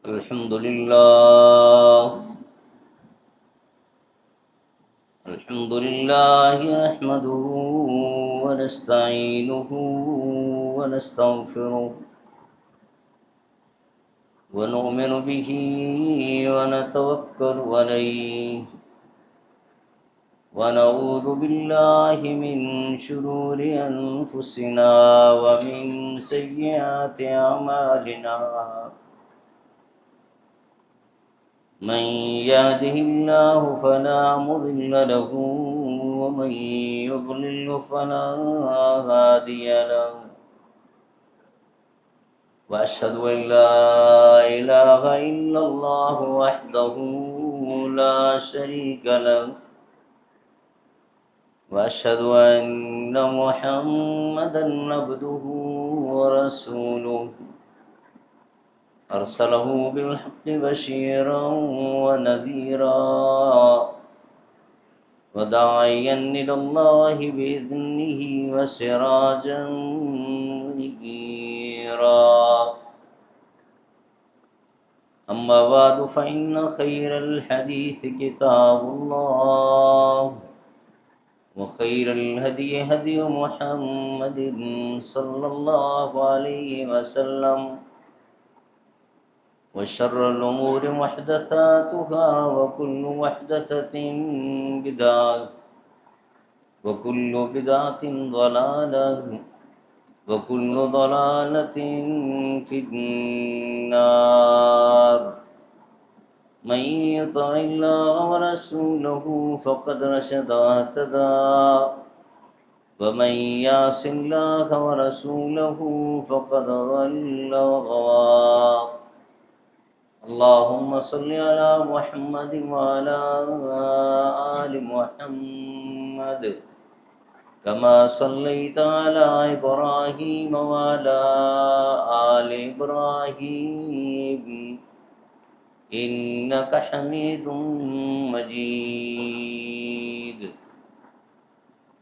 الحمد لله نحمده ونستعينه ونستغفره ونؤمن به ونتوكل عليه ونعوذ بالله من شرور أنفسنا ومن سيئات أعمالنا من يهده الله فلا مضل له ومن يضلل فلا هادي له وأشهد أن لا إله إلا الله وحده لا شريك له وأشهد أن محمدا عبده ورسوله أرسله بالحق بشيرا ونذيرا وداعيا إلى الله بإذنه وسراجا منيرا أما بعد فإن خير الحديث كتاب الله وخير الهدي هدي محمد صلى الله عليه وسلم وشر الأمور محدثاتها وكل محدثة بدعة وكل بدعة ضلالة وكل ضلالة في النار من يطع الله ورسوله فقد رشد واهتدى ومن يعص الله ورسوله فقد ضل وغوى اللهم صل على محمد وعلى آل محمد كما صليت على إبراهيم وعلى آل إبراهيم إنك حميد مجيد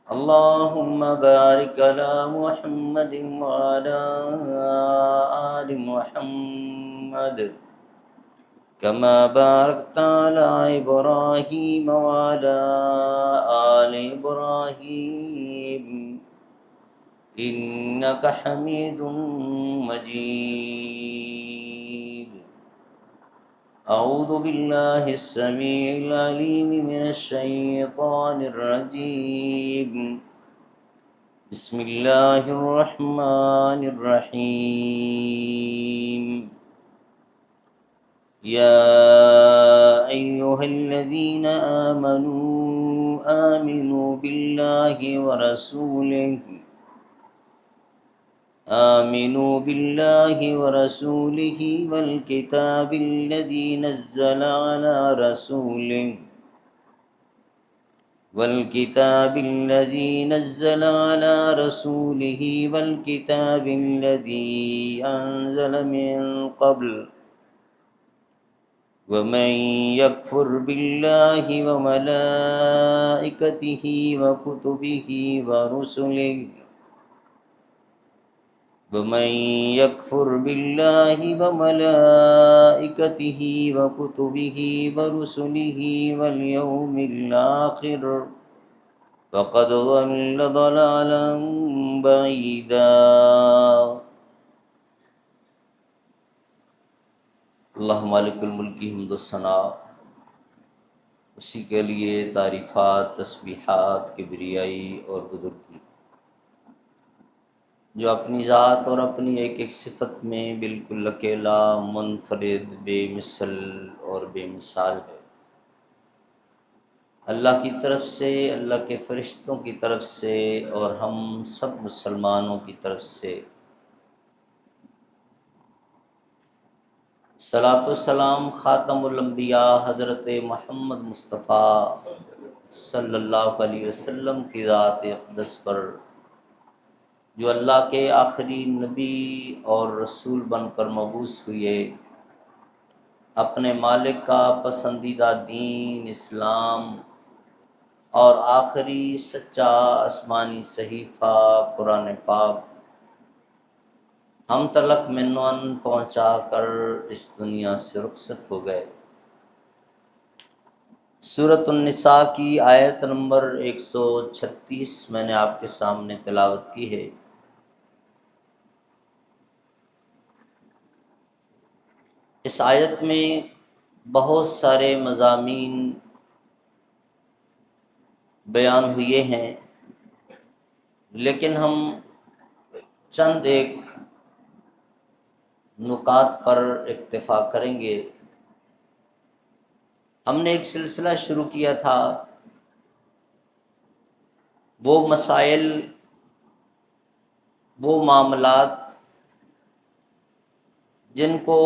اللهم بارك على محمد وعلى آل محمد كما باركت على إبراهيم وعلى آل إبراهيم إنك حميد مجيد أعوذ بالله السميع العليم من الشيطان الرجيم بسم الله الرحمن الرحيم يا أيها الذين آمنوا بالله ورسوله والكتاب الذي نزل على رسوله والكتاب الذي أنزل من قبل ومن يكفر بالله وملائكته وكتبه ورسله واليوم الآخر فقد ضل ضلالا بعيدا اللہ مالک الملک حمد و ثنا، اسی کے لیے تعریفات، تسبیحات، کبریائی اور بزرگی، جو اپنی ذات اور اپنی ایک ایک صفت میں بالکل اکیلا، منفرد، بے مثل اور بے مثال ہے۔ اللہ کی طرف سے، اللہ کے فرشتوں کی طرف سے اور ہم سب مسلمانوں کی طرف سے صلاۃ و سلام خاتم الانبیاء حضرت محمد مصطفیٰ صلی اللہ علیہ وسلم کی ذات اقدس پر، جو اللہ کے آخری نبی اور رسول بن کر مبعوث ہوئے، اپنے مالک کا پسندیدہ دین اسلام اور آخری سچا آسمانی صحیفہ قرآن پاک ہم تلک منون پہنچا کر اس دنیا سے رخصت ہو گئے۔ سورۃ النساء کی آیت نمبر 136 میں نے آپ کے سامنے تلاوت کی ہے۔ اس آیت میں بہت سارے مضامین بیان ہوئے ہیں، لیکن ہم چند ایک نکات پر اکتفا کریں گے۔ ہم نے ایک سلسلہ شروع کیا تھا، وہ مسائل، وہ معاملات جن کو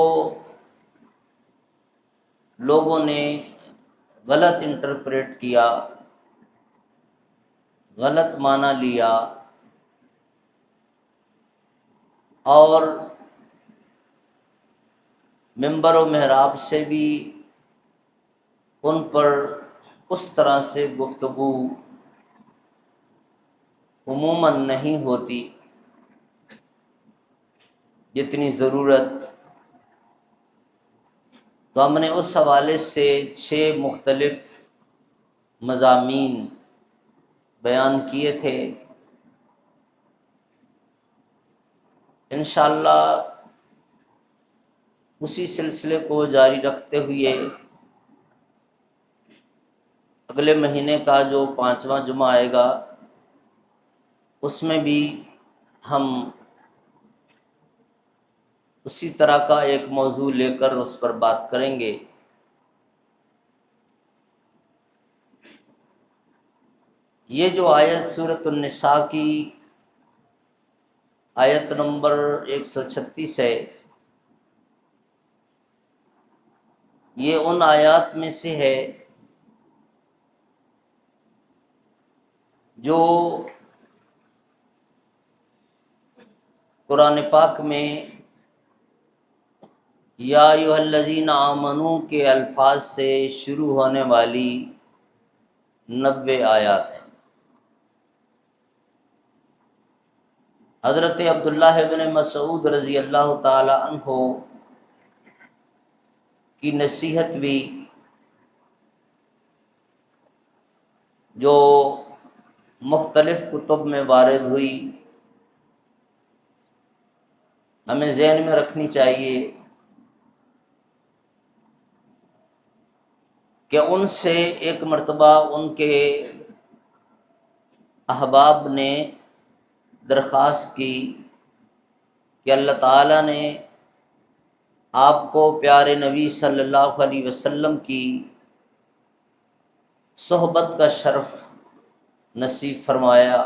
لوگوں نے غلط انٹرپریٹ کیا، غلط معنی لیا، اور منبر و محراب سے بھی ان پر اس طرح سے گفتگو عموماً نہیں ہوتی جتنی ضرورت۔ تو ہم نے اس حوالے سے 6 مختلف مضامین بیان کیے تھے۔ انشاءاللہ اسی سلسلے کو جاری رکھتے ہوئے اگلے مہینے کا جو 5واں جمعہ آئے گا اس میں بھی ہم اسی طرح کا ایک موضوع لے کر اس پر بات کریں گے۔ یہ جو آیت سورۃ النساء کی آیت نمبر 136 ہے، یہ ان آیات میں سے ہے جو قرآن پاک میں یا ایھا الذین آمنو کے الفاظ سے شروع ہونے والی 90 آیات ہیں۔ حضرت عبداللہ ابن مسعود رضی اللہ تعالی عنہ کی نصیحت بھی جو مختلف کتب میں وارد ہوئی، ہمیں ذہن میں رکھنی چاہیے کہ ان سے ایک مرتبہ ان کے احباب نے درخواست کی کہ اللہ تعالیٰ نے آپ کو پیارے نبی صلی اللہ علیہ وسلم کی صحبت کا شرف نصیب فرمایا،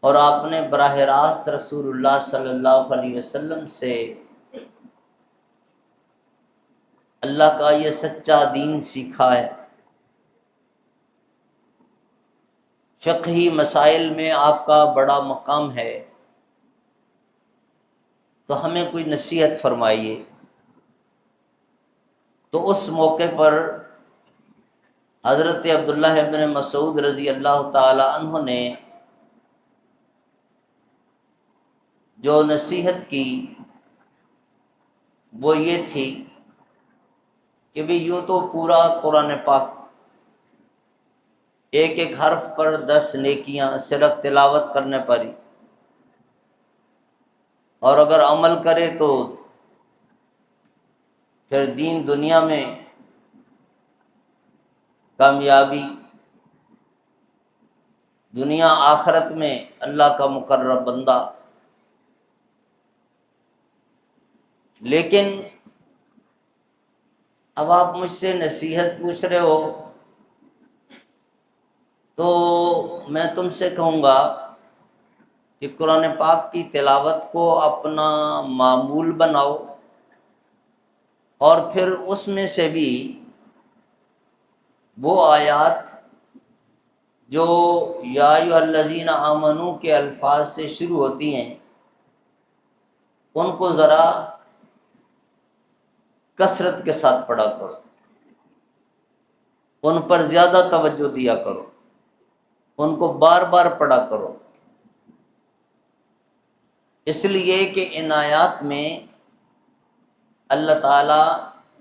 اور آپ نے براہ راست رسول اللہ صلی اللہ علیہ وسلم سے اللہ کا یہ سچا دین سیکھا ہے۔ فقہی مسائل میں آپ کا بڑا مقام ہے، تو ہمیں کوئی نصیحت فرمائیے۔ تو اس موقع پر حضرت عبداللہ ابن مسعود رضی اللہ تعالی عنہ نے جو نصیحت کی وہ یہ تھی کہ بھی یوں تو پورا قرآن پاک ایک ایک حرف پر 10 نیکیاں صرف تلاوت کرنے پر ہی، اور اگر عمل کرے تو پھر دین دنیا میں کامیابی، دنیا آخرت میں اللہ کا مقرب بندہ۔ لیکن اب آپ مجھ سے نصیحت پوچھ رہے ہو تو میں تم سے کہوں گا کہ قرآن پاک کی تلاوت کو اپنا معمول بناؤ، اور پھر اس میں سے بھی وہ آیات جو یا ایھا الذین آمنو کے الفاظ سے شروع ہوتی ہیں ان کو ذرا کثرت کے ساتھ پڑھا کرو، ان پر زیادہ توجہ دیا کرو، ان کو بار بار پڑھا کرو۔ اس لیے کہ ان آیات میں اللہ تعالیٰ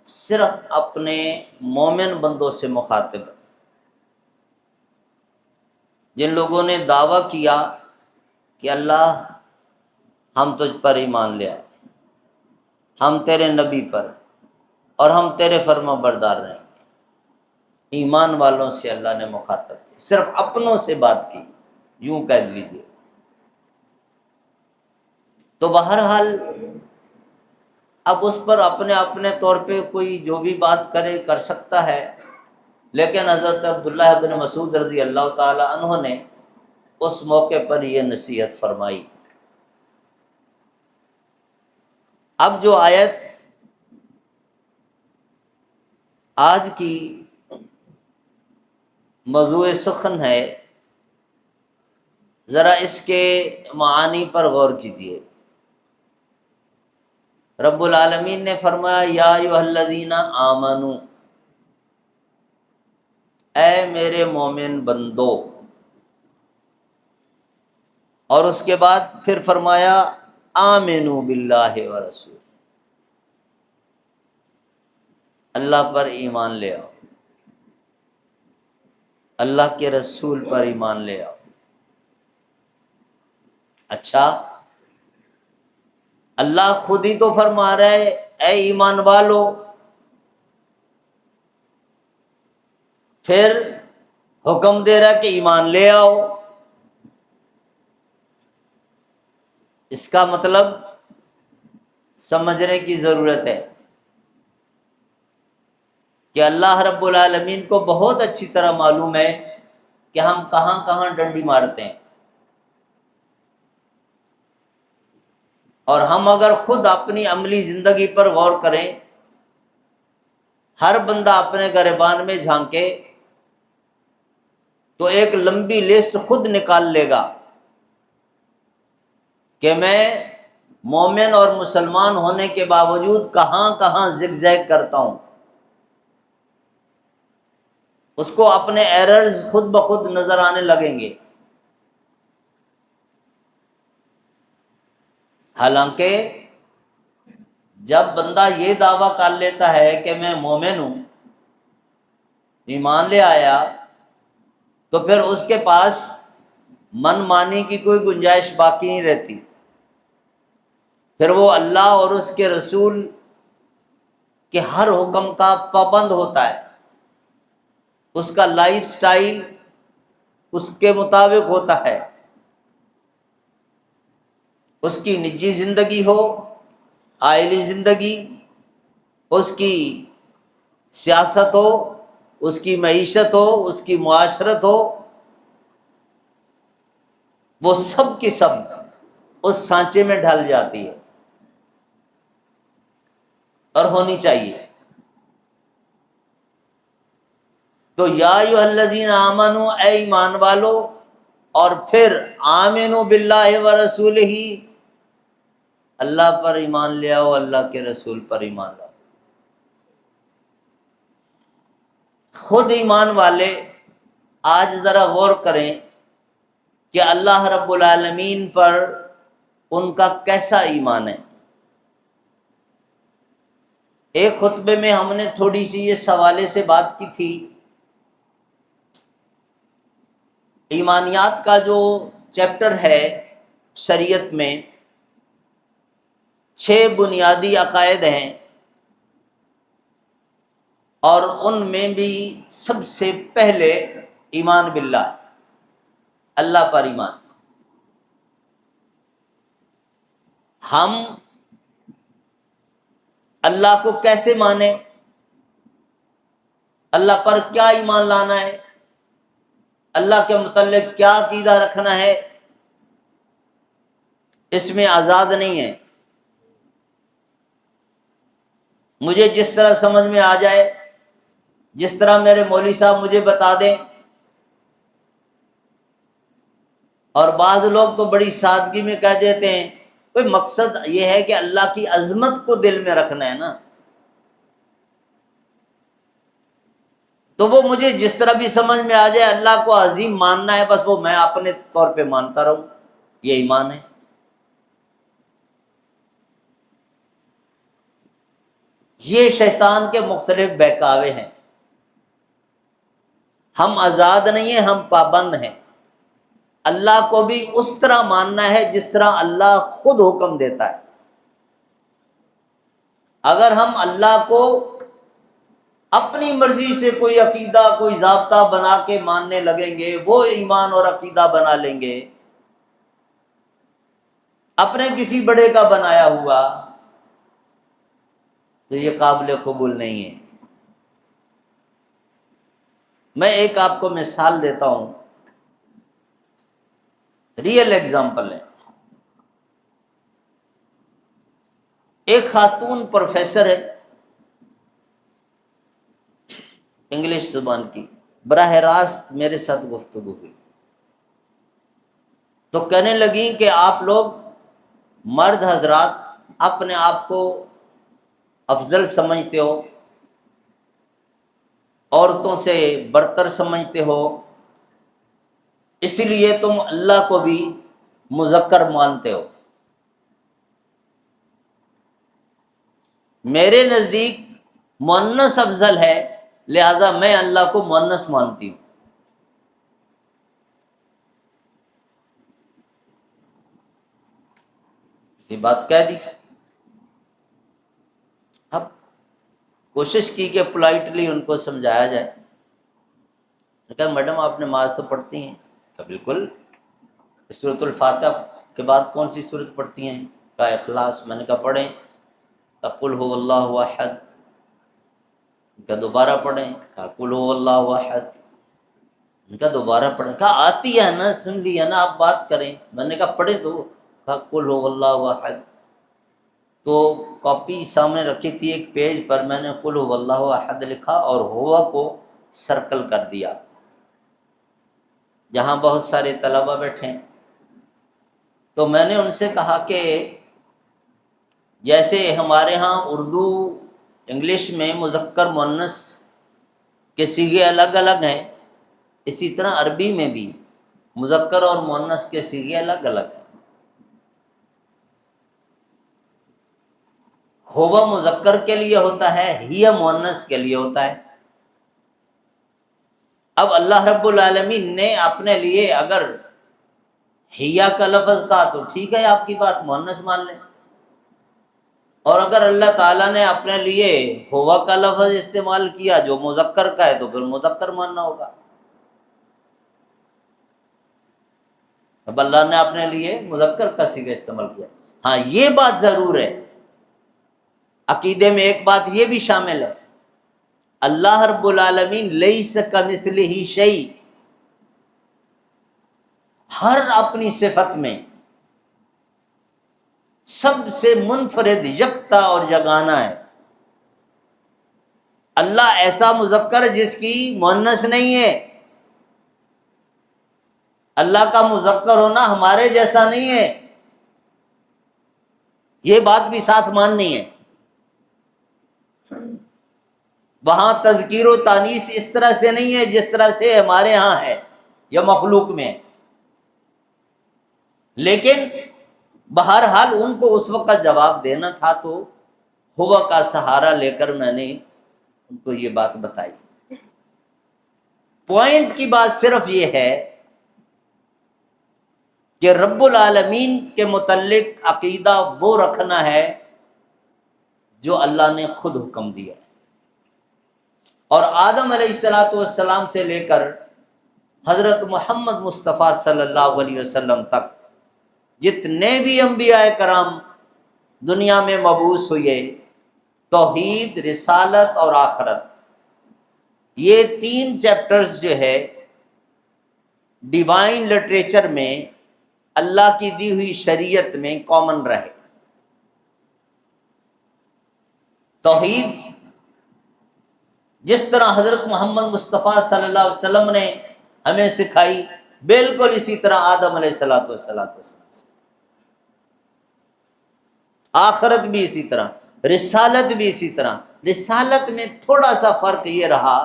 صرف اپنے مومن بندوں سے مخاطب ہے۔ جن لوگوں نے دعویٰ کیا کہ اللہ ہم تجھ پر ایمان لے آئے، ہم تیرے نبی پر اور ہم تیرے فرما بردار رہیں گے، ایمان والوں سے اللہ نے مخاطب کی، صرف اپنوں سے بات کی، یوں کہہ لیجیے۔ تو بہرحال اب اس پر اپنے اپنے طور پہ کوئی جو بھی بات کرے کر سکتا ہے، لیکن حضرت عبداللہ بن مسعود رضی اللہ تعالی عنہ نے اس موقع پر یہ نصیحت فرمائی۔ اب جو آیت آج کی موضوع سخن ہے، ذرا اس کے معانی پر غور کیجیے۔ رب العالمین نے فرمایا یا ایھا الذین آمنو، اے میرے مومن بندو، اور اس کے بعد پھر فرمایا آمنو باللہ ورسول، اللہ پر ایمان لے آؤ، اللہ کے رسول پر ایمان لے آؤ۔ اچھا، اللہ خود ہی تو فرما رہا ہے اے ایمان والو، پھر حکم دے رہا ہے کہ ایمان لے آؤ۔ اس کا مطلب سمجھنے کی ضرورت ہے کہ اللہ رب العالمین کو بہت اچھی طرح معلوم ہے کہ ہم کہاں کہاں ڈنڈی مارتے ہیں، اور ہم اگر خود اپنی عملی زندگی پر غور کریں، ہر بندہ اپنے گریبان میں جھانکے تو ایک لمبی لسٹ خود نکال لے گا کہ میں مومن اور مسلمان ہونے کے باوجود کہاں کہاں زگ زیگ کرتا ہوں۔ اس کو اپنے ایررز خود بخود نظر آنے لگیں گے۔ حالانکہ جب بندہ یہ دعویٰ کر لیتا ہے کہ میں مومن ہوں، ایمان لے آیا، تو پھر اس کے پاس من مانی کی کوئی گنجائش باقی نہیں رہتی۔ پھر وہ اللہ اور اس کے رسول کے ہر حکم کا پابند ہوتا ہے، اس کا لائف سٹائل اس کے مطابق ہوتا ہے۔ اس کی نجی زندگی ہو، عائلی زندگی، اس کی سیاست ہو، اس کی معیشت ہو، اس کی معاشرت ہو، وہ سب کی سب اس سانچے میں ڈھل جاتی ہے اور ہونی چاہیے۔ تو یا ایھا الذین آمنو، اے ایمان والو، اور پھر آمنو باللہ ورسولہ، اللہ پر ایمان لے آؤ، اللہ کے رسول پر ایمان لاؤ۔ خود ایمان والے آج ذرا غور کریں کہ اللہ رب العالمین پر ان کا کیسا ایمان ہے۔ ایک خطبے میں ہم نے تھوڑی سی اس حوالے سے بات کی تھی، ایمانیات کا جو چیپٹر ہے شریعت میں 6 بنیادی عقائد ہیں، اور ان میں بھی سب سے پہلے ایمان باللہ، اللہ پر ایمان۔ ہم اللہ کو کیسے مانیں، اللہ پر کیا ایمان لانا ہے، اللہ کے متعلق کیا عقیدہ رکھنا ہے، اس میں آزاد نہیں ہے۔ مجھے جس طرح سمجھ میں آ جائے، جس طرح میرے مولوی صاحب مجھے بتا دیں، اور بعض لوگ تو بڑی سادگی میں کہہ دیتے ہیں، کوئی مقصد یہ ہے کہ اللہ کی عظمت کو دل میں رکھنا ہے نا، تو وہ مجھے جس طرح بھی سمجھ میں آ جائے، اللہ کو عظیم ماننا ہے، بس وہ میں اپنے طور پہ مانتا رہوں، یہ ایمان ہے۔ یہ شیطان کے مختلف بہکاوے ہیں۔ ہم آزاد نہیں ہیں، ہم پابند ہیں۔ اللہ کو بھی اس طرح ماننا ہے جس طرح اللہ خود حکم دیتا ہے۔ اگر ہم اللہ کو اپنی مرضی سے کوئی عقیدہ، کوئی ضابطہ بنا کے ماننے لگیں گے، وہ ایمان اور عقیدہ بنا لیں گے اپنے کسی بڑے کا بنایا ہوا، تو یہ قابل قبول نہیں ہے۔ میں ایک آپ کو مثال دیتا ہوں، ریئل ایگزامپل ہے۔ ایک خاتون پروفیسر ہے انگلش زبان کی، براہ راست میرے ساتھ گفتگو ہوئی تو کہنے لگیں کہ آپ لوگ مرد حضرات اپنے آپ کو افضل سمجھتے ہو، عورتوں سے برتر سمجھتے ہو، اسی لیے تم اللہ کو بھی مذکر مانتے ہو۔ میرے نزدیک مؤنث افضل ہے، لہذا میں اللہ کو مؤنث مانتی ہوں۔ یہ بات کہہ دی۔ اب کوشش کی کہ پولائٹلی ان کو سمجھایا جائے۔ نے کہا میڈم آپ نماز تو پڑھتی ہیں؟ کہا بالکل۔ سورۃ الفاتحہ کے بعد کون سی سورت پڑھتی ہیں؟ کہا اخلاص۔ میں نے کہا پڑھیں۔ کہا قل هو اللہ احد۔ کہا دوبارہ پڑھیں۔ کہا قل هو اللہ احد۔ کہا دوبارہ پڑھیں۔ کہا آتی ہے نا، سن لی ہے نا، آپ بات کریں۔ میں نے کہا پڑھے تو۔ کہا قل هو اللہ احد۔ تو کاپی سامنے رکھی تھی ایک پیج پر، میں نے قل هو اللہ احد لکھا اور ہوا کو سرکل کر دیا، جہاں بہت سارے طلبہ بیٹھے ہیں۔ تو میں نے ان سے کہا کہ جیسے ہمارے ہاں اردو انگلش میں مذکر مؤنث کے صیغے الگ الگ ہیں، اسی طرح عربی میں بھی مذکر اور مؤنث کے صیغے الگ الگ ہیں۔ ہوا مذکر کے لیے ہوتا ہے، ہی مؤنث کے لیے ہوتا ہے۔ اب اللہ رب العالمین نے اپنے لیے اگر ہیا کا لفظ کہا تو ٹھیک ہے، آپ کی بات مؤنث مان لیں، اور اگر اللہ تعالیٰ نے اپنے لیے ہوا کا لفظ استعمال کیا جو مذکر کا ہے تو پھر مذکر ماننا ہوگا۔ اب اللہ نے اپنے لیے مذکر کا صیغہ استعمال کیا۔ ہاں یہ بات ضرور ہے، عقیدے میں ایک بات یہ بھی شامل ہے، اللہ رب العالمین لیس کمثلہ شیء، ہر اپنی صفت میں سب سے منفرد، یکتا اور یگانہ ہے۔ اللہ ایسا مذکر جس کی مؤنث نہیں ہے، اللہ کا مذکر ہونا ہمارے جیسا نہیں ہے، یہ بات بھی ساتھ ماننی ہے۔ وہاں تذکیر و تانیث اس طرح سے نہیں ہے جس طرح سے ہمارے ہاں ہے یا مخلوق میں ہے، لیکن بہرحال ان کو اس وقت جواب دینا تھا تو ہوا کا سہارا لے کر میں نے ان کو یہ بات بتائی۔ پوائنٹ کی بات صرف یہ ہے کہ رب العالمین کے متعلق عقیدہ وہ رکھنا ہے جو اللہ نے خود حکم دیا ہے، اور آدم علیہ السلام سے لے کر حضرت محمد مصطفیٰ صلی اللہ علیہ وسلم تک جتنے بھی انبیاء کرام دنیا میں مبعوث ہوئے، توحید، رسالت اور آخرت، یہ تین چیپٹرز جو ہے ڈیوائن لٹریچر میں اللہ کی دی ہوئی شریعت میں کامن رہے۔ توحید جس طرح حضرت محمد مصطفیٰ صلی اللہ علیہ وسلم نے ہمیں سکھائی، بالکل اسی طرح آدم علیہ السلام، آخرت بھی اسی طرح، رسالت بھی اسی طرح۔ رسالت میں تھوڑا سا فرق یہ رہا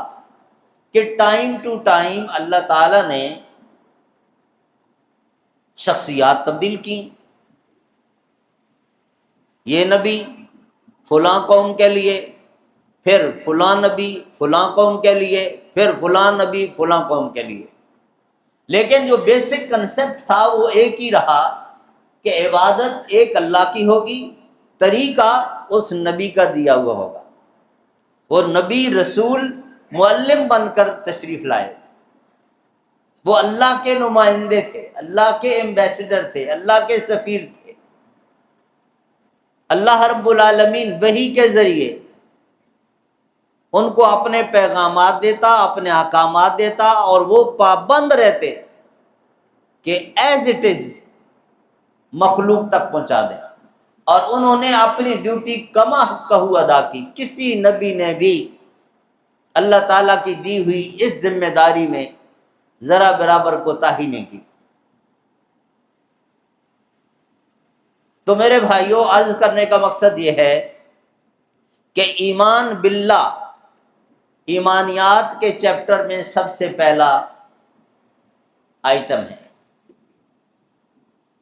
کہ ٹائم ٹو ٹائم اللہ تعالیٰ نے شخصیات تبدیل کی، یہ نبی فلاں قوم کے لیے، پھر فلاں نبی فلاں قوم کے لیے، پھر فلاں نبی فلاں قوم کے لیے، لیکن جو بیسک کنسپٹ تھا وہ ایک ہی رہا کہ عبادت ایک اللہ کی ہوگی، طریقہ اس نبی کا دیا ہوا ہوگا۔ وہ نبی رسول معلم بن کر تشریف لائے، وہ اللہ کے نمائندے تھے، اللہ کے ایمبیسڈر تھے، اللہ کے سفیر تھے۔ اللہ رب العالمین وحی کے ذریعے ان کو اپنے پیغامات دیتا، اپنے احکامات دیتا، اور وہ پابند رہتے کہ ایز اٹ از مخلوق تک پہنچا دیں، اور انہوں نے اپنی ڈیوٹی کما حقہ ادا کی۔ کسی نبی نے بھی اللہ تعالیٰ کی دی ہوئی اس ذمہ داری میں ذرا برابر کوتاہی نہیں کی۔ تو میرے بھائیوں، عرض کرنے کا مقصد یہ ہے کہ ایمان باللہ ایمانیات کے چیپٹر میں سب سے پہلا آئٹم ہے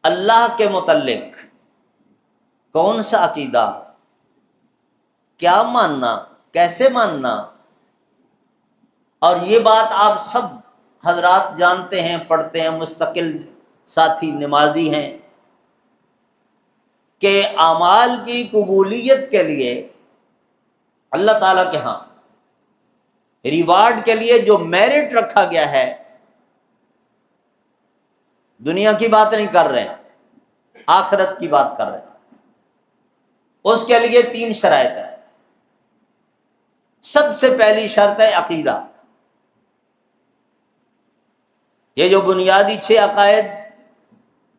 اللہ کے متعلق کون سا عقیدہ، کیا ماننا، کیسے ماننا۔ اور یہ بات آپ سب حضرات جانتے ہیں، پڑھتے ہیں، مستقل ساتھی نمازی ہیں، کہ اعمال کی قبولیت کے لیے اللہ تعالیٰ کے ہاں ریوارڈ کے لیے جو میرٹ رکھا گیا ہے، دنیا کی بات نہیں کر رہے ہیں، آخرت کی بات کر رہے ہیں، اس کے لیے 3 شرائط ہیں۔ سب سے پہلی شرط ہے عقیدہ۔ یہ جو بنیادی 6 عقائد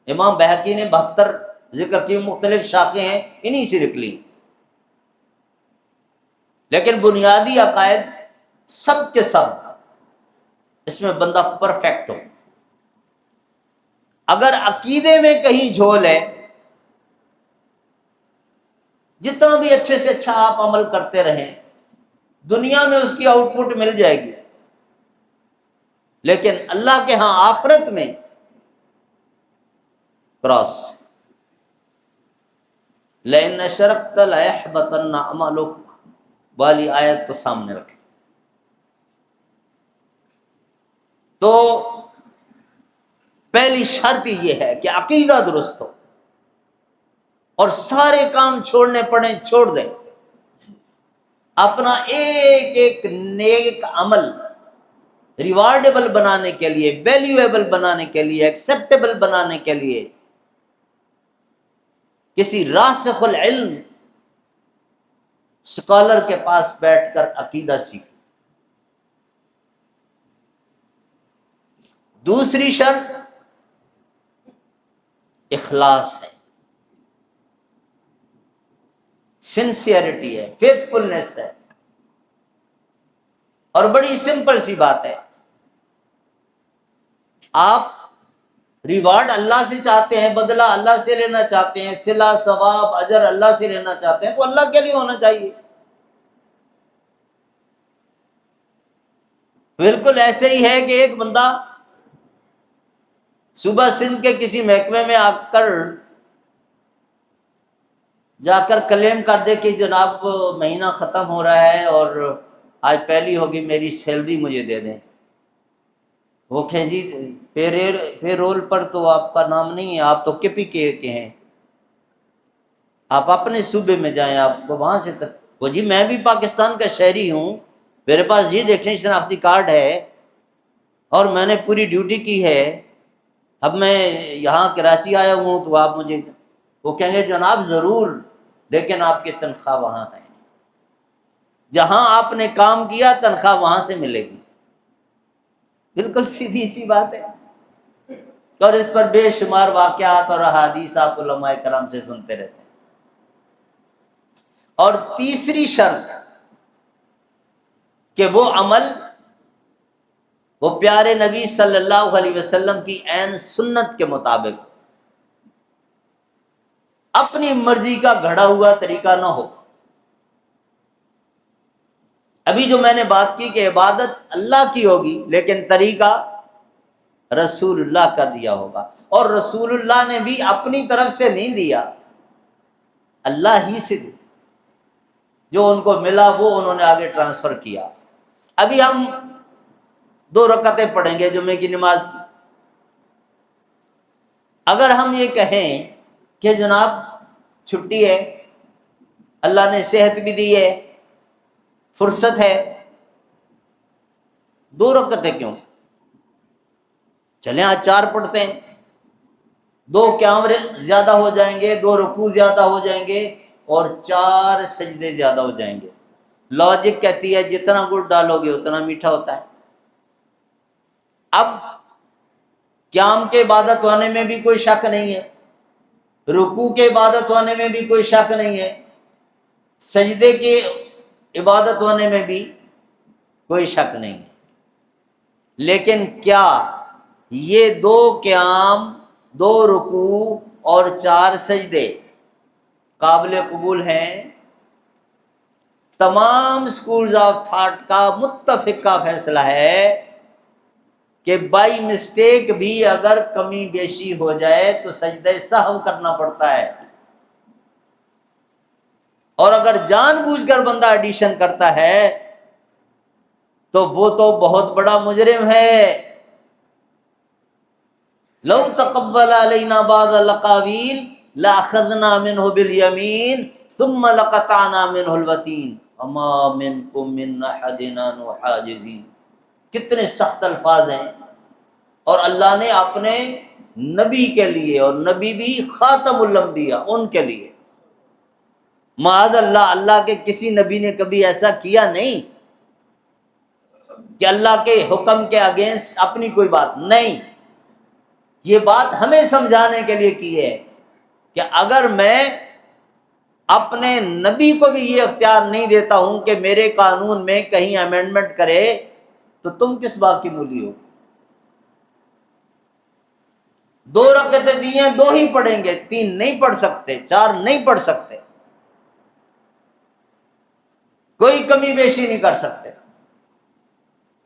امام بہقی نے 72 ذکر کی، مختلف شاخیں ہیں، انہی سے نکلی، لیکن بنیادی عقائد سب کے سب اس میں بندہ پرفیکٹ ہو۔ اگر عقیدے میں کہیں جھول ہے، جتنا بھی اچھے سے اچھا آپ عمل کرتے رہیں، دنیا میں اس کی آؤٹ پٹ مل جائے گی، لیکن اللہ کے ہاں آخرت میں کراس۔ لَإِنْ أَشْرَكْتَ لَيَحْبَطَنَّ عَمَلُكَ والی آیت کو سامنے رکھیں۔ تو پہلی شرط یہ ہے کہ عقیدہ درست ہو، اور سارے کام چھوڑنے پڑیں چھوڑ دیں، اپنا ایک ایک نیک عمل ریوارڈیبل بنانے کے لیے، ویلیویبل بنانے کے لیے، ایکسیپٹیبل بنانے کے لیے کسی راسخ العلم اسکالر کے پاس بیٹھ کر عقیدہ سیکھ۔ دوسری شرط اخلاص ہے، سنسیئرٹی ہے، فیتھفلنس ہے، اور بڑی سمپل سی بات ہے۔ آپ ریوارڈ اللہ سے چاہتے ہیں، بدلہ اللہ سے لینا چاہتے ہیں، صلہ ثواب اجر اللہ سے لینا چاہتے ہیں، تو اللہ کے لیے ہونا چاہیے۔ بالکل ایسے ہی ہے کہ ایک بندہ صوبہ سندھ کے کسی محکمے میں جا کر کلیم کر دے کہ جناب مہینہ ختم ہو رہا ہے اور آج پہلی ہوگی، میری سیلری مجھے دے دیں۔ وہ کہیں جی پے رول پر تو آپ کا نام نہیں ہے، آپ تو کپی کے ہیں، آپ اپنے صوبے میں جائیں، آپ کو وہاں سے وہ جی میں بھی پاکستان کا شہری ہوں، میرے پاس یہ دیکھیں شناختی کارڈ ہے اور میں نے پوری ڈیوٹی کی ہے، اب میں یہاں کراچی آیا ہوں تو آپ مجھے، وہ کہیں گے جناب ضرور، لیکن آپ کی تنخواہ وہاں ہے، جہاں آپ نے کام کیا تنخواہ وہاں سے ملے گی۔ بالکل سیدھی سی بات ہے، اور اس پر بے شمار واقعات اور احادیث آپ علماء کرام سے سنتے رہتے ہیں۔ اور تیسری شرط کہ وہ عمل وہ پیارے نبی صلی اللہ علیہ وسلم کی عین سنت کے مطابق، اپنی مرضی کا گھڑا ہوا طریقہ نہ ہو۔ ابھی جو میں نے بات کی کہ عبادت اللہ کی ہوگی، لیکن طریقہ رسول اللہ کا دیا ہوگا، اور رسول اللہ نے بھی اپنی طرف سے نہیں دیا، اللہ ہی سے دیا۔ جو ان کو ملا وہ انہوں نے آگے ٹرانسفر کیا۔ ابھی ہم 2 رکعتیں پڑھیں گے جمعے کی نماز کی۔ اگر ہم یہ کہیں کہ جناب چھٹی ہے، اللہ نے صحت بھی دی ہے، فرصت ہے، 2 رکعتیں کیوں؟ چلیں آج 4 پڑھتے ہیں، 2 قیام زیادہ ہو جائیں گے، 2 رکوع زیادہ ہو جائیں گے، اور 4 سجدے زیادہ ہو جائیں گے۔ لاجک کہتی ہے جتنا گڑ ڈالو گے اتنا میٹھا ہوتا ہے۔ اب قیام کے عبادت ہونے میں بھی کوئی شک نہیں ہے، رکوع کے عبادت ہونے میں بھی کوئی شک نہیں ہے، سجدے کی عبادت ہونے میں بھی کوئی شک نہیں ہے۔ لیکن کیا یہ 2 قیام، 2 رکوع اور 4 سجدے قابل قبول ہیں؟ تمام سکولز آف تھاٹ کا متفقہ فیصلہ ہے کہ بائی مسٹیک بھی اگر کمی بیشی ہو جائے تو سجدہ سہو کرنا پڑتا ہے، اور اگر جان بوجھ کر بندہ ایڈیشن کرتا ہے تو وہ تو بہت بڑا مجرم ہے۔ لو تقبل علینا بعض الاقاویل لاخذنا منه بالیمین ثم لقطعنا منه الوتین وما منکم من احد عنہ حاجزین۔ کتنے سخت الفاظ ہیں، اور اللہ نے اپنے نبی کے لیے، اور نبی بھی خاتم الانبیاء، ان کے لیے، معاذ اللہ، اللہ کے کسی نبی نے کبھی ایسا کیا نہیں کہ اللہ کے حکم کے اگینسٹ اپنی کوئی بات نہیں۔ یہ بات ہمیں سمجھانے کے لیے کی ہے کہ اگر میں اپنے نبی کو بھی یہ اختیار نہیں دیتا ہوں کہ میرے قانون میں کہیں امینڈمنٹ کرے تو تم کس بات کی مولی ہو؟ 2 رکعتیں دی ہیں، 2 ہی پڑھیں گے، 3 نہیں پڑھ سکتے، 4 نہیں پڑھ سکتے، کوئی کمی بیشی نہیں کر سکتے،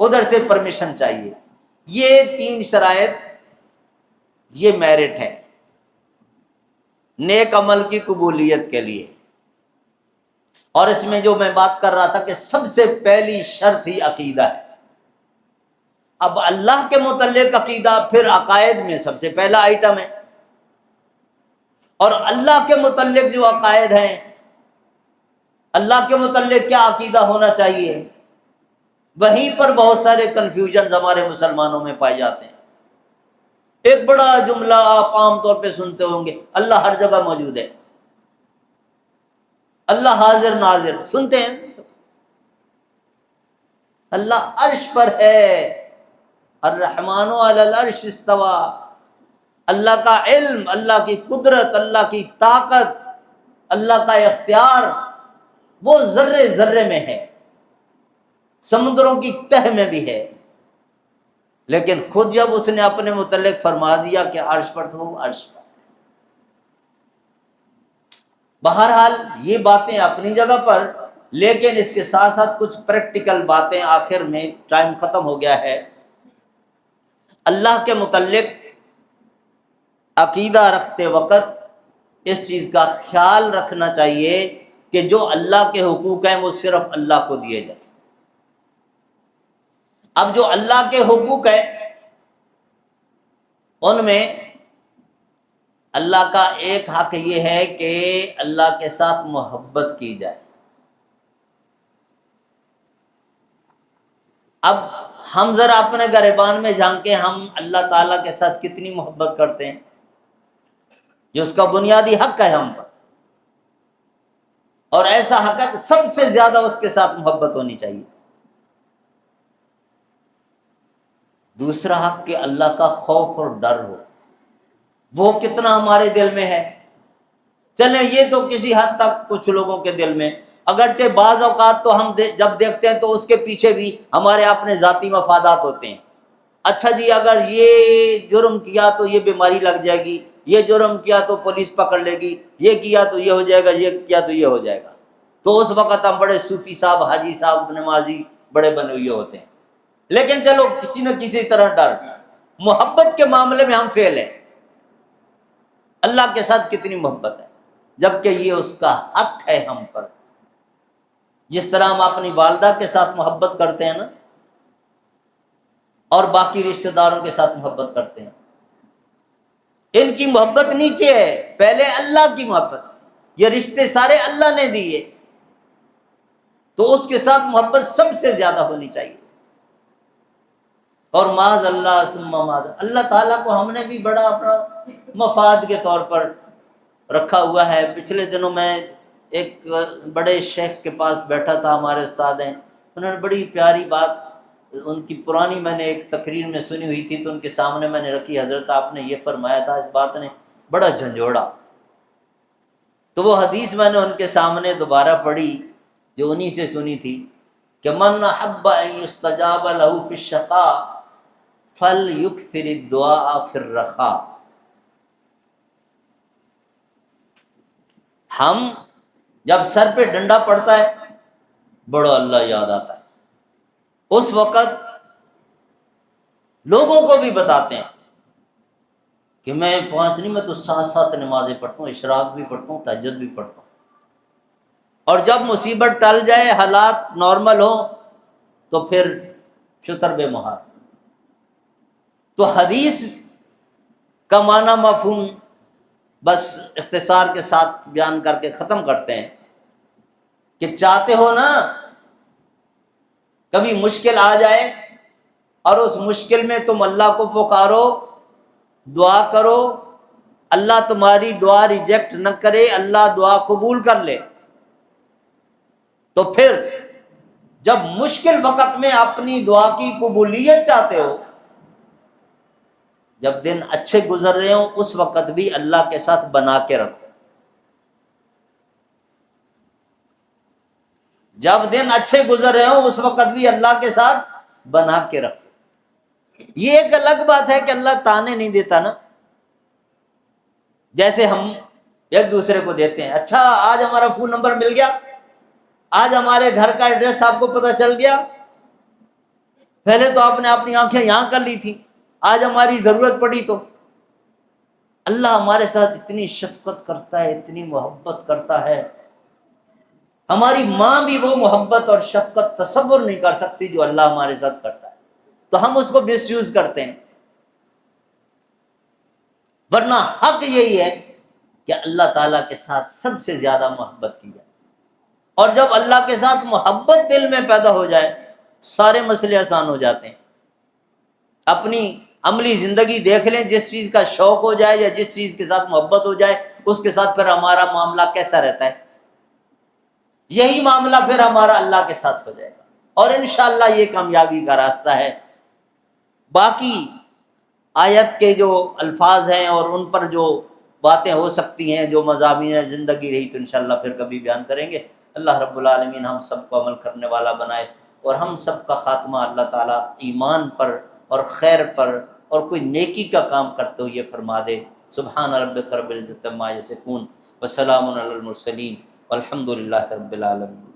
ادھر سے پرمیشن چاہیے۔ یہ 3 شرائط، یہ میرٹ ہے نیک عمل کی قبولیت کے لیے۔ اور اس میں جو میں بات کر رہا تھا کہ سب سے پہلی شرط ہی عقیدہ ہے۔ اب اللہ کے متعلق عقیدہ پھر عقائد میں سب سے پہلا آئٹم ہے، اور اللہ کے متعلق جو عقائد ہیں، اللہ کے متعلق کیا عقیدہ ہونا چاہیے، وہیں پر بہت سارے کنفیوژن ہمارے مسلمانوں میں پائے جاتے ہیں۔ ایک بڑا جملہ آپ عام طور پہ سنتے ہوں گے، اللہ ہر جگہ موجود ہے، اللہ حاضر ناظر، سنتے ہیں؟ اللہ عرش پر ہے، الرحمن علی العرش استوى۔ اللہ کا علم، اللہ کی قدرت، اللہ کی طاقت، اللہ کا اختیار وہ ذرے ذرے میں ہے، سمندروں کی تہ میں بھی ہے، لیکن خود جب اس نے اپنے متعلق فرما دیا کہ عرش پر، تو وہ عرش پر۔ بہرحال یہ باتیں اپنی جگہ پر، لیکن اس کے ساتھ ساتھ کچھ پریکٹیکل باتیں، آخر میں ٹائم ختم ہو گیا ہے۔ اللہ کے متعلق عقیدہ رکھتے وقت اس چیز کا خیال رکھنا چاہیے کہ جو اللہ کے حقوق ہیں وہ صرف اللہ کو دیے جائیں۔ اب جو اللہ کے حقوق ہیں ان میں اللہ کا ایک حق یہ ہے کہ اللہ کے ساتھ محبت کی جائے۔ اب ہم ذرا اپنے گریبان میں جھانکیں، ہم اللہ تعالیٰ کے ساتھ کتنی محبت کرتے ہیں، جو اس کا بنیادی حق ہے ہم پر، اور ایسا حق ہے کہ سب سے زیادہ اس کے ساتھ محبت ہونی چاہیے۔ دوسرا حق کہ اللہ کا خوف اور ڈر ہو، وہ کتنا ہمارے دل میں ہے؟ چلیں یہ تو کسی حد تک کچھ لوگوں کے دل میں، اگرچہ بعض اوقات تو ہم جب دیکھتے ہیں تو اس کے پیچھے بھی ہمارے اپنے ذاتی مفادات ہوتے ہیں۔ اچھا جی، اگر یہ جرم کیا تو یہ بیماری لگ جائے گی، یہ جرم کیا تو پولیس پکڑ لے گی، یہ کیا تو یہ ہو جائے گا، یہ کیا تو یہ ہو جائے گا، تو اس وقت ہم بڑے صوفی صاحب، حاجی صاحب، نمازی بڑے بنے ہوئے ہوتے ہیں۔ لیکن چلو کسی نہ کسی طرح ڈر، محبت کے معاملے میں ہم فیل ہیں۔ اللہ کے ساتھ کتنی محبت ہے، جبکہ یہ اس کا حق ہے ہم پر۔ جس طرح ہم اپنی والدہ کے ساتھ محبت کرتے ہیں نا، اور باقی رشتہ داروں کے ساتھ محبت کرتے ہیں، ان کی محبت نیچے ہے، پہلے اللہ کی محبت، یہ رشتے سارے اللہ نے دیے، تو اس کے ساتھ محبت سب سے زیادہ ہونی چاہیے۔ اور معاذ اللہ ثم معاذ اللہ تعالیٰ کو ہم نے بھی بڑا اپنا مفاد کے طور پر رکھا ہوا ہے۔ پچھلے دنوں میں ایک بڑے شیخ کے پاس بیٹھا تھا، ہمارے استاد ہیں، انہوں نے بڑی پیاری بات، ان کی پرانی میں نے ایک تقریر میں سنی ہوئی تھی تو ان کے سامنے میں نے رکھی۔ حضرت آپ نے یہ فرمایا تھا، اس بات نے بڑا جھنجھوڑا، تو وہ حدیث میں نے ان کے سامنے دوبارہ پڑھی جو انہی سے سنی تھی کہ من احب ان یستجاب له فی الشقاء فلیکثر الدعاء فی الرخاء۔ ہم جب سر پہ ڈنڈا پڑتا ہے بڑا اللہ یاد آتا ہے، اس وقت لوگوں کو بھی بتاتے ہیں کہ میں 5 نہیں، میں تو 7 نمازیں پڑھتا ہوں، اشراق بھی پڑھتا ہوں، تہجد بھی پڑھتا ہوں۔ اور جب مصیبت ٹل جائے، حالات نارمل ہوں، تو پھر شتر بے مہار۔ تو حدیث کا معنی مفہوم بس اختصار کے ساتھ بیان کر کے ختم کرتے ہیں کہ چاہتے ہو نا کبھی مشکل آ جائے اور اس مشکل میں تم اللہ کو پکارو، دعا کرو، اللہ تمہاری دعا ریجیکٹ نہ کرے، اللہ دعا قبول کر لے، تو پھر جب مشکل وقت میں اپنی دعا کی قبولیت چاہتے ہو، جب دن اچھے گزر رہے ہوں، اس وقت بھی اللہ کے ساتھ بنا کے رکھو۔ جب دن اچھے گزر رہے ہوں اس وقت بھی اللہ کے ساتھ بنا کے رکھو۔ یہ ایک الگ بات ہے کہ اللہ تانے نہیں دیتا نا، جیسے ہم ایک دوسرے کو دیتے ہیں، اچھا آج ہمارا فون نمبر مل گیا، آج ہمارے گھر کا ایڈریس آپ کو پتہ چل گیا، پہلے تو آپ نے اپنی آنکھیں یہاں کر لی تھی، آج ہماری ضرورت پڑی تو۔ اللہ ہمارے ساتھ اتنی شفقت کرتا ہے، اتنی محبت کرتا ہے، ہماری ماں بھی وہ محبت اور شفقت تصور نہیں کر سکتی جو اللہ ہمارے ساتھ کرتا ہے، تو ہم اس کو مس یوز کرتے ہیں۔ ورنہ حق یہی ہے کہ اللہ تعالیٰ کے ساتھ سب سے زیادہ محبت کی جائے، اور جب اللہ کے ساتھ محبت دل میں پیدا ہو جائے سارے مسئلے آسان ہو جاتے ہیں۔ اپنی عملی زندگی دیکھ لیں، جس چیز کا شوق ہو جائے یا جس چیز کے ساتھ محبت ہو جائے، اس کے ساتھ پھر ہمارا معاملہ کیسا رہتا ہے؟ یہی معاملہ پھر ہمارا اللہ کے ساتھ ہو جائے گا، اور انشاءاللہ یہ کامیابی کا راستہ ہے۔ باقی آیت کے جو الفاظ ہیں اور ان پر جو باتیں ہو سکتی ہیں، جو مضامین زندگی رہی، تو انشاءاللہ پھر کبھی بیان کریں گے۔ اللہ رب العالمین ہم سب کو عمل کرنے والا بنائے، اور ہم سب کا خاتمہ اللہ تعالیٰ ایمان پر اور خیر پر اور کوئی نیکی کا کام کرتے ہوئے فرما دے۔ سبحان ربک رب العزت عما یصفون وسلام علی المرسلین والحمد للہ رب العالمین۔